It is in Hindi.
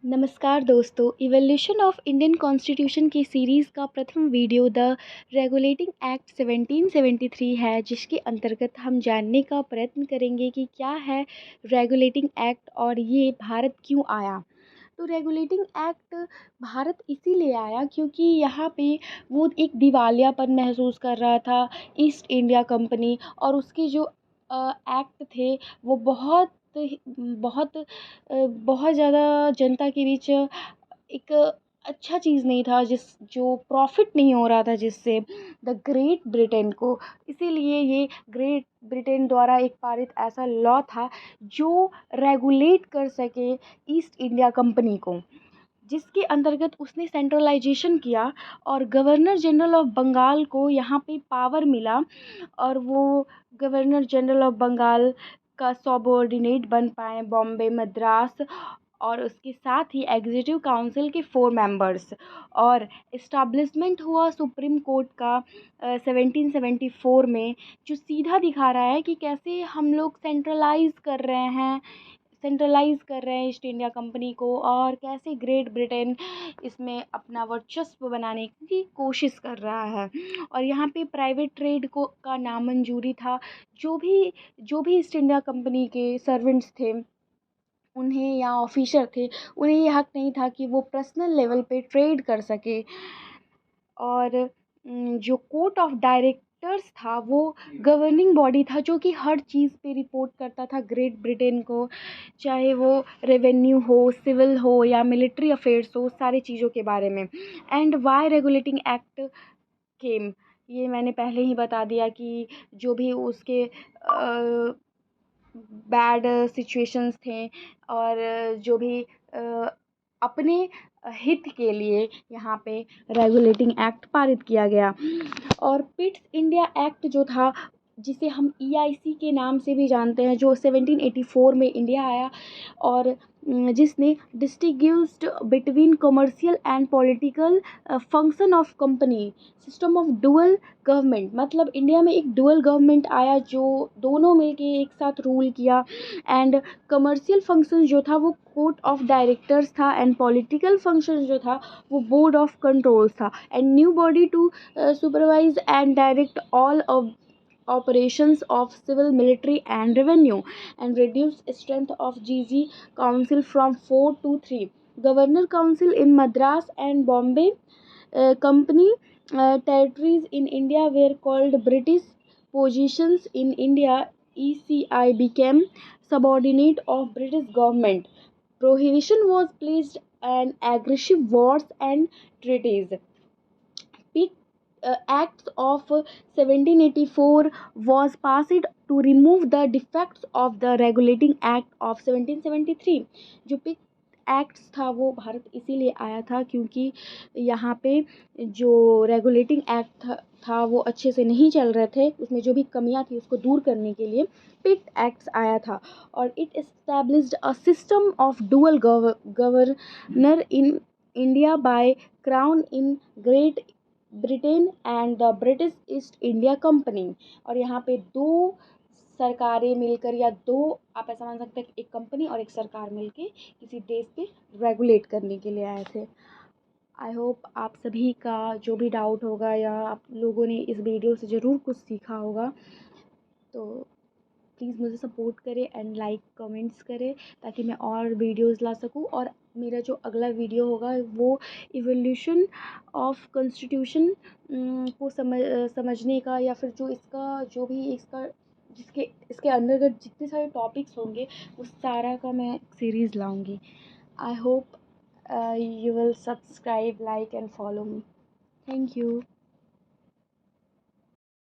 नमस्कार दोस्तों, इवोल्यूशन ऑफ इंडियन कॉन्स्टिट्यूशन की सीरीज़ का प्रथम वीडियो द रेगुलेटिंग एक्ट 1773 है, जिसके अंतर्गत हम जानने का प्रयत्न करेंगे कि क्या है रेगुलेटिंग एक्ट और ये भारत क्यों आया। तो रेगुलेटिंग एक्ट भारत इसीलिए आया क्योंकि यहाँ पे वो एक दिवालियापन महसूस कर रहा था ईस्ट इंडिया कंपनी, और उसके जो एक्ट थे वो बहुत बहुत ज़्यादा जनता के बीच एक अच्छा चीज़ नहीं था, जो प्रॉफिट नहीं हो रहा था जिससे द ग्रेट ब्रिटेन को। इसीलिए ये ग्रेट ब्रिटेन द्वारा एक पारित ऐसा लॉ था जो रेगुलेट कर सके ईस्ट इंडिया कंपनी को, जिसके अंतर्गत उसने सेंट्रलाइजेशन किया और गवर्नर जनरल ऑफ बंगाल को यहाँ पे पावर मिला, और वो गवर्नर जनरल ऑफ बंगाल का सबऑर्डिनेट बन पाए बॉम्बे, मद्रास, और उसके साथ ही एग्जीक्यूटिव काउंसिल के 4 मेंबर्स, और इस्टेब्लिशमेंट हुआ सुप्रीम कोर्ट का 1774 में, जो सीधा दिखा रहा है कि कैसे हम लोग सेंट्रलाइज कर रहे हैं ईस्ट इंडिया कंपनी को, और कैसे ग्रेट ब्रिटेन इसमें अपना वर्चस्व बनाने की कोशिश कर रहा है। और यहाँ पे प्राइवेट ट्रेड को का नामंजूरी था। जो भी ईस्ट इंडिया कंपनी के सर्वेंट्स थे, उन्हें या ऑफिसर थे, उन्हें ये हक नहीं था कि वो पर्सनल लेवल पे ट्रेड कर सके। और जो कोर्ट ऑफ डायरेक्टर्स था वो गवर्निंग बॉडी था, जो कि हर चीज़ पे रिपोर्ट करता था ग्रेट ब्रिटेन को, चाहे वो रेवेन्यू हो, सिविल हो या मिलिट्री अफेयर्स हो, सारी चीज़ों के बारे में। And why regulating act came, ये मैंने पहले ही बता दिया कि जो भी उसके बैड सिचुएशंस थे, और जो भी अपने हित के लिए यहाँ पे रेगुलेटिंग एक्ट पारित किया गया। और पिट्स इंडिया एक्ट जो था, जिसे हम EIC के नाम से भी जानते हैं, जो 1784 में इंडिया आया, और जिसने distinguished between commercial and political function of company system of dual government. मतलब इंडिया में एक डुअल गवर्नमेंट आया जो दोनों मिलके एक साथ रूल किया। एंड कमर्शियल फंक्शन जो था वो कोर्ट ऑफ डायरेक्टर्स था, एंड पॉलिटिकल फंक्शन जो था वो बोर्ड ऑफ कंट्रोल्स था, and new body to supervise and direct all of operations of civil, military and revenue, and reduce strength of GG council from 4 to 3. Governor council in Madras and Bombay company territories in India were called British positions in India. ECI became subordinate of British government. Prohibition was placed on aggressive wars and treaties. Pitt Acts of 1784 was passed to remove the defects of the Regulating Act of 1773. जो पिक एक्ट्स था वो भारत इसीलिए आया था क्योंकि यहाँ पे जो रेगुलेटिंग एक्ट था वो अच्छे से नहीं चल रहे थे, उसमें जो भी कमियां थी उसको दूर करने के लिए पिट एक्ट्स आया था। और it established a system of dual governor in India by crown in great Britain and the British east India company. और यहाँ पे दो सरकारें मिलकर, या दो, आप ऐसा मान सकते हैं, एक कंपनी और एक सरकार मिलके किसी देश पे रेगुलेट करने के लिए आए थे। आई होप आप सभी का जो भी डाउट होगा, या आप लोगों ने इस वीडियो से ज़रूर कुछ सीखा होगा, तो प्लीज़ मुझे सपोर्ट करें एंड लाइक कमेंट्स करें, ताकि मैं और वीडियोस ला सकूं। और मेरा जो अगला वीडियो होगा वो इवोल्यूशन ऑफ कॉन्स्टिट्यूशन को समझने का, या फिर जो इसका जो भी इसका जिसके इसके अंतर्गत जितने सारे टॉपिक्स होंगे उस सारा का मैं सीरीज़ लाऊंगी। I hope you will subscribe, like and follow me. Thank you.